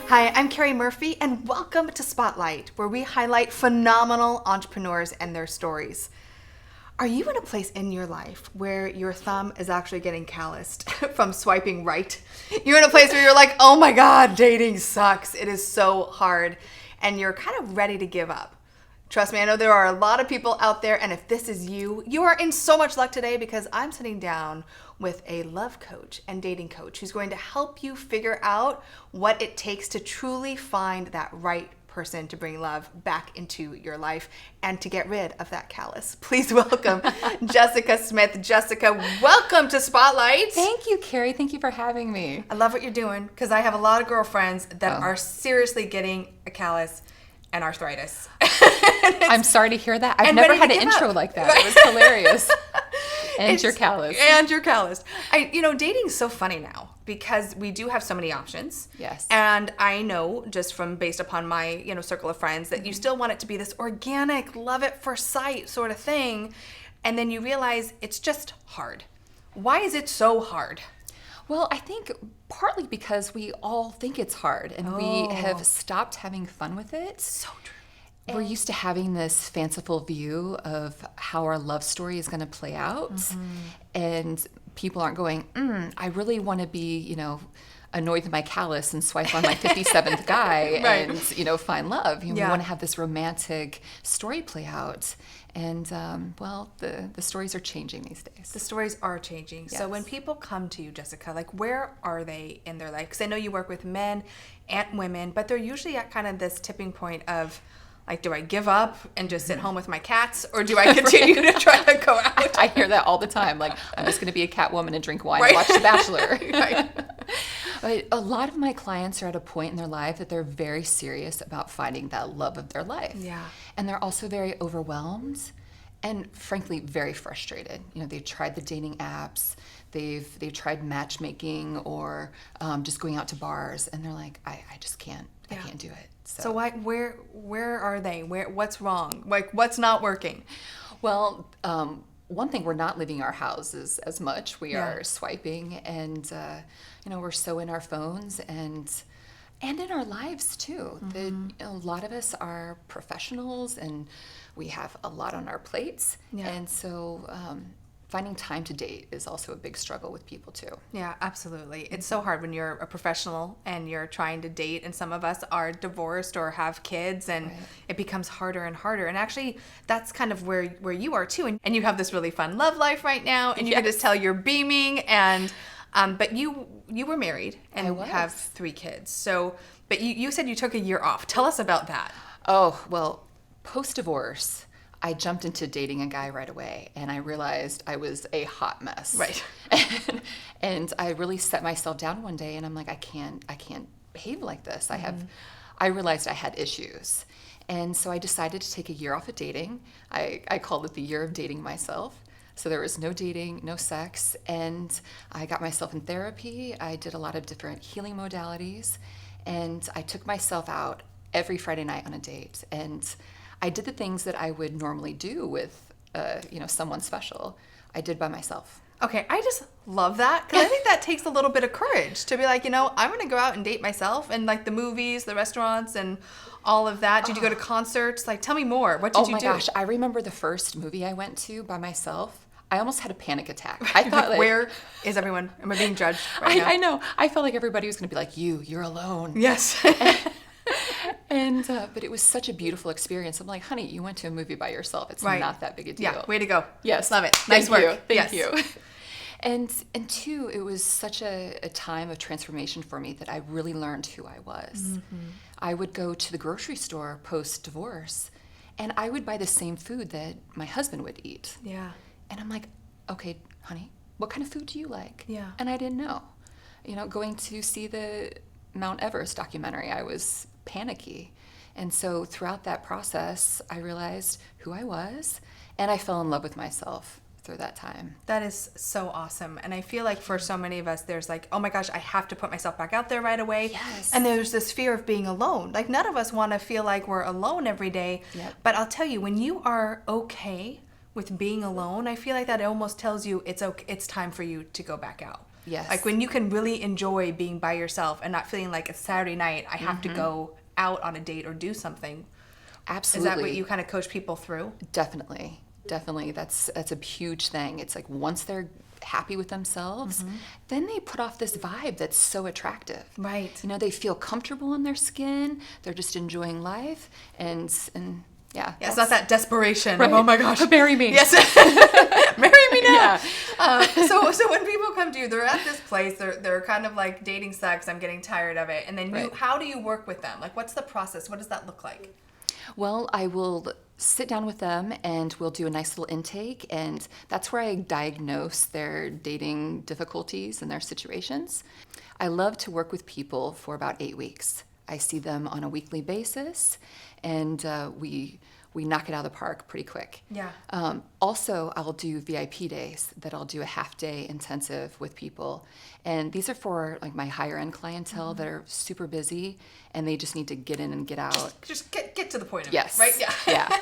Hi, I'm Keri Murphy, and welcome to Spotlight, where we highlight phenomenal entrepreneurs and their stories. Are you in a place in your life where your thumb is actually getting calloused from swiping right? You're in a place where you're like, oh my God, dating sucks. It is so hard. And you're kind of ready to give up. Trust me, I know there are a lot of people out there, and if this is you, you are in so much luck today because I'm sitting down with a love coach and dating coach who's going to help you figure out what it takes to truly find that right person to bring love back into your life and to get rid of that callus. Please welcome Jessica Smith. Jessica, welcome to Spotlight. Thank you, Keri. Thank you for having me. I love what you're doing because I have a lot of girlfriends that are seriously getting a callus and arthritis. I'm sorry to hear that. I've never had an intro like that. It was hilarious. And you're callous. And you're calloused. Dating's so funny now because we do have so many options. Yes. And I know just from based upon my, circle of friends that you still want it to be this organic, love at first sight sort of thing. And then you realize it's just hard. Why is it so hard? Well, I think partly because we all think it's hard and we have stopped having fun with it. So true. We're used to having this fanciful view of how our love story is going to play out. Mm-hmm. And people aren't going, I really want to be, annoyed with my callus and swipe on my 57th guy right. and, find love. We want to have this romantic story play out. And, the stories are changing these days. The stories are changing. Yes. So when people come to you, Jessica, where are they in their life? Because I know you work with men and women, but they're usually at kind of this tipping point of, do I give up and just sit home with my cats, or do I continue to try to go out? I hear that all the time. I'm just going to be a cat woman and drink wine and watch The Bachelor. Right. But a lot of my clients are at a point in their life that they're very serious about finding that love of their life. Yeah. And they're also very overwhelmed and, frankly, very frustrated. They've tried the dating apps. They've tried matchmaking or just going out to bars, and they're like, I just can't. I can't do it. So where are they? What's wrong? What's not working? Well, one thing, we're not leaving our houses as much. We are swiping, and we're so in our phones and in our lives too. Mm-hmm. A lot of us are professionals, and we have a lot on our plates, and so finding time to date is also a big struggle with people too. Yeah, absolutely. It's so hard when you're a professional and you're trying to date, and some of us are divorced or have kids, and it becomes harder and harder. And actually, that's kind of where you are too. And you have this really fun love life right now, and you can just tell you're beaming. And but you were married and have 3 kids. So, but you said you took a year off. Tell us about that. Oh, well, post-divorce, I jumped into dating a guy right away, and I realized I was a hot mess. Right. And I really set myself down one day, and I'm like, I can't behave like this. I realized I had issues. And so I decided to take a year off of dating. I called it the year of dating myself. So there was no dating, no sex, and I got myself in therapy. I did a lot of different healing modalities, and I took myself out every Friday night on a date. And I did the things that I would normally do with, someone special. I did by myself. Okay, I just love that because I think that takes a little bit of courage to be like, I'm going to go out and date myself, and the movies, the restaurants, and all of that. Did you go to concerts? Tell me more. What did you do? Oh my gosh, I remember the first movie I went to by myself. I almost had a panic attack. I thought, where is everyone? Am I being judged right now? I know. I felt like everybody was going to be like, you're alone. Yes. And but it was such a beautiful experience. I'm like, honey, you went to a movie by yourself. It's not that big a deal. Yeah, way to go. Yes. Love it. Nice work. Thank you. And two, it was such a time of transformation for me that I really learned who I was. Mm-hmm. I would go to the grocery store post-divorce, and I would buy the same food that my husband would eat. Yeah. And I'm like, okay, honey, what kind of food do you like? Yeah. And I didn't know. Going to see the Mount Everest documentary, I was panicky. And so throughout that process, I realized who I was, and I fell in love with myself through that time. That is so awesome. And I feel like for so many of us, there's oh my gosh, I have to put myself back out there right away. Yes. And there's this fear of being alone. None of us want to feel like we're alone every day. Yep. But I'll tell you, when you are okay with being alone, I feel like that almost tells you it's okay, it's time for you to go back out. Yes. Like when you can really enjoy being by yourself and not feeling like it's Saturday night, I have to go out on a date or do something. Absolutely. Is that what you kind of coach people through? Definitely. Definitely. That's a huge thing. It's like once they're happy with themselves, then they put off this vibe that's so attractive. Right. You know, they feel comfortable in their skin. They're just enjoying life, and yeah. Yeah, it's not that desperation. Right. Of, oh my gosh, marry me. Yes, marry me now. Yeah. So when people come to you, they're at this place. They're kind of like dating sex. I'm getting tired of it. And then Right. how do you work with them? Like, what's the process? What does that look like? Well, I will sit down with them and we'll do a nice little intake, and that's where I diagnose their dating difficulties and their situations. I love to work with people for about 8 weeks. I see them on a weekly basis, and we knock it out of the park pretty quick. Yeah. Also, I'll do VIP days that I'll do a half-day intensive with people. And these are for like my higher-end clientele that are super busy and they just need to get in and get out. Just get to the point of Yes. it, right? Yeah. Yeah.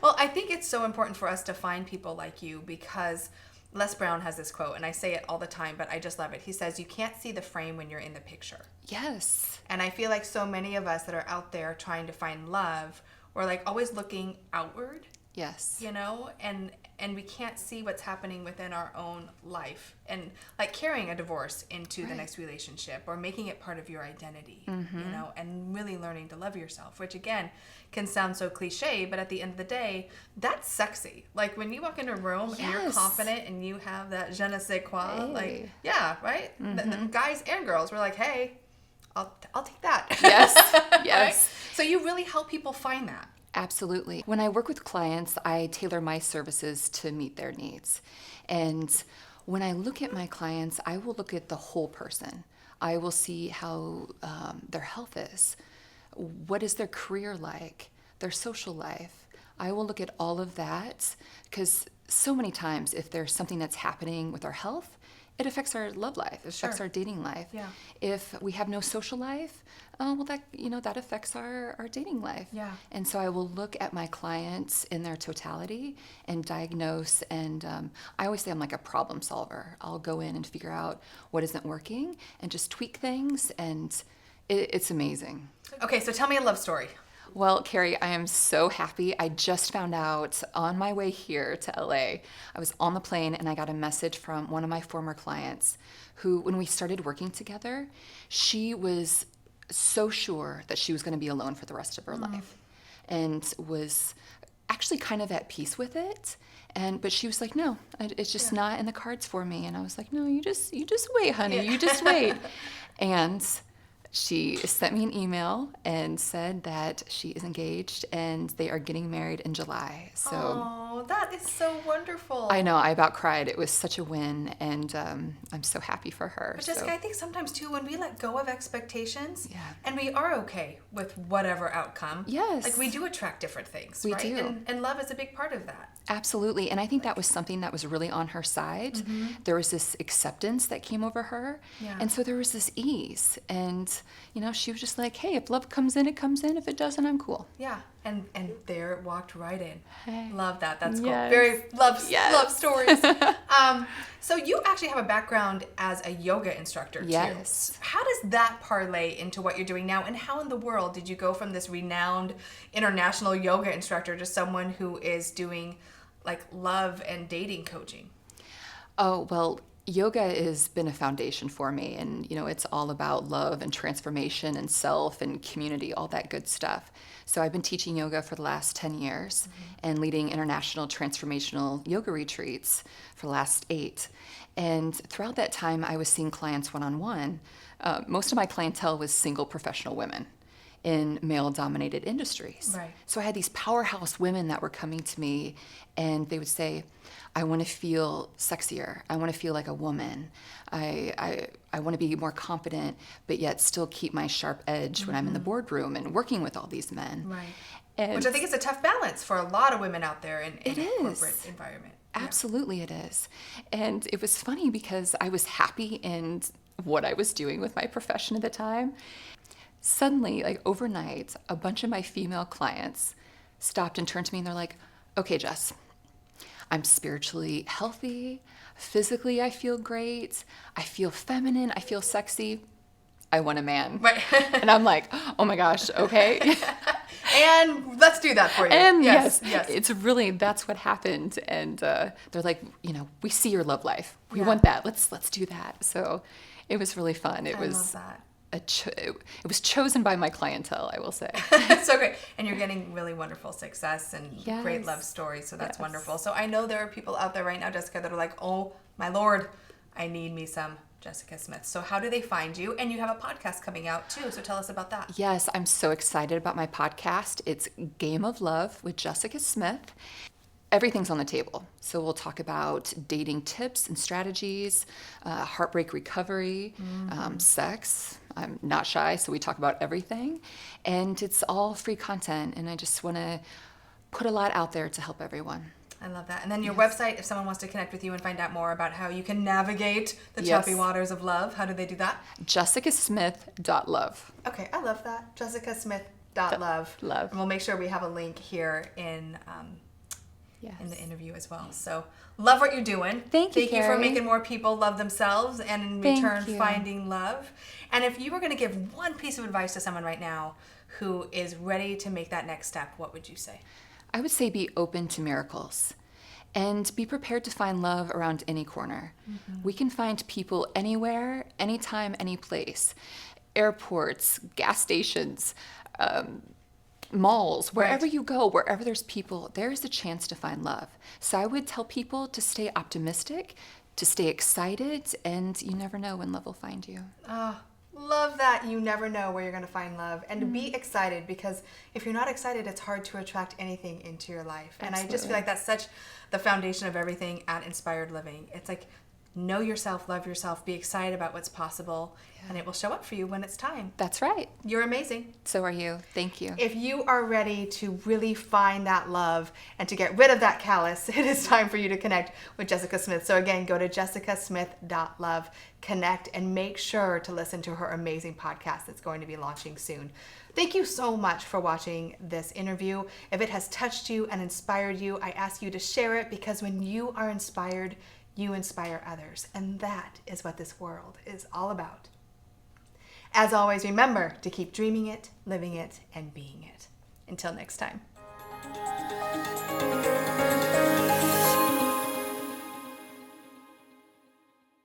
Well, I think it's so important for us to find people like you because Les Brown has this quote, and I say it all the time, but I just love it. He says, "You can't see the frame when you're in the picture." Yes. And I feel like so many of us that are out there trying to find love, we're like always looking outward, Yes. you know, and we can't see what's happening within our own life, and like carrying a divorce into the next relationship or making it part of your identity, you know, and really learning to love yourself, which again can sound so cliche, but at the end of the day, that's sexy. Like when you walk into a room and you're Yes. confident and you have that je ne sais quoi, Hey. like, yeah, right? The guys and girls were like, hey, I'll take that. Yes. Right? Yes. So you really help people find that. Absolutely. When I work with clients, I tailor my services to meet their needs. And when I look at my clients, I will look at the whole person. I will see how their health is. What is their career like? Their social life. I will look at all of that because so many times if there's something that's happening with our health, it affects our love life. It affects our dating life. Yeah. If we have no social life, well, that affects our dating life. Yeah. And so I will look at my clients in their totality and diagnose. And I always say I'm like a problem solver. I'll go in and figure out what isn't working and just tweak things. And it's amazing. Okay, so tell me a love story. Well, Keri, I am so happy. I just found out on my way here to LA. I was on the plane and I got a message from one of my former clients who, when we started working together, she was so sure that she was going to be alone for the rest of her life and was actually kind of at peace with it. But she was like, no, it's just not in the cards for me. And I was like, no, you just wait, honey. You just wait. And she sent me an email and said that she is engaged and they are getting married in July. So Oh, that is so wonderful. I know, I about cried. It was such a win, and I'm so happy for her. But Jessica, I think sometimes too, when we let go of expectations, Yeah. and we are okay with whatever outcome, Yes. like we do attract different things, We right? do. And love is a big part of that. Absolutely. And I think that was something that was really on her side. There was this acceptance that came over her. Yeah. And so there was this ease. And, she was just like, hey, if love comes in, it comes in. If it doesn't, I'm cool. Yeah, and there it walked right in. Hey. Love that. That's cool. Yes. Very love Yes. stories. So you actually have a background as a yoga instructor too. Yes. How does that parlay into what you're doing now? And how in the world did you go from this renowned international yoga instructor to someone who is doing like love and dating coaching? Oh, well, yoga has been a foundation for me. And, it's all about love and transformation and self and community, all that good stuff. So I've been teaching yoga for the last 10 years and leading international transformational yoga retreats for the last 8. And throughout that time, I was seeing clients one-on-one. Most of my clientele was single professional women in male-dominated industries. Right. So I had these powerhouse women that were coming to me, and they would say, I want to feel sexier. I want to feel like a woman. I want to be more confident, but yet still keep my sharp edge when I'm in the boardroom and working with all these men. Right. And Which I think is a tough balance for a lot of women out there in It a is. corporate environment. Absolutely it is. And it was funny because I was happy in what I was doing with my profession at the time. Suddenly, like overnight, a bunch of my female clients stopped and turned to me and they're like, okay, Jess, I'm spiritually healthy. Physically, I feel great. I feel feminine. I feel sexy. I want a man. Right. And I'm like, oh my gosh, okay. And let's do that for you. And yes, yes. it's really, that's what happened. And they're like, we see your love life. We Yeah. want that. Let's do that. So it was really fun. It I was love that. it was chosen by my clientele, I will say. So great. And you're getting really wonderful success and Yes. great love stories. So that's Yes. wonderful. So I know there are people out there right now, Jessica, that are like, oh my Lord, I need me some Jessica Smith. So how do they find you? And you have a podcast coming out too. So tell us about that. Yes, I'm so excited about my podcast. It's Game of Love with Jessica Smith. Everything's on the table. So we'll talk about dating tips and strategies, heartbreak recovery, sex. I'm not shy, so we talk about everything. And it's all free content. And I just want to put a lot out there to help everyone. I love that. And then your website, if someone wants to connect with you and find out more about how you can navigate the Yes. choppy waters of love, how do they do that? JessicaSmith.love. Okay, I love that. JessicaSmith.love. Love. And we'll make sure we have a link here in Yes. the interview as well. So love what you're doing. Thank you, Thank you for Keri. making more people love themselves and in Thank return you. finding love. And if you were going to give one piece of advice to someone right now who is ready to make that next step, what would you say? I would say be open to miracles and be prepared to find love around any corner. We can find people anywhere, anytime, any place. Airports, gas stations, malls, wherever Right. you go, wherever there's people, there's a chance to find love. So I would tell people to stay optimistic, to stay excited, and you never know when love will find you. Oh, love that. You never know where you're going to find love. And to be excited, because if you're not excited, it's hard to attract anything into your life. And I just Absolutely. feel like that's such the foundation of everything at Inspired Living. It's like, know yourself, love yourself, be excited about what's possible, and it will show up for you when it's time. That's right. You're amazing. So are you. Thank you. If you are ready to really find that love and to get rid of that callus, it is time for you to connect with Jessica Smith. So again, go to jessicasmith.love, connect, and make sure to listen to her amazing podcast that's going to be launching soon. Thank you so much for watching this interview. If it has touched you and inspired you, I ask you to share it, because when you are inspired, you inspire others. And that is what this world is all about. As always, remember to keep dreaming it, living it, and being it. Until next time.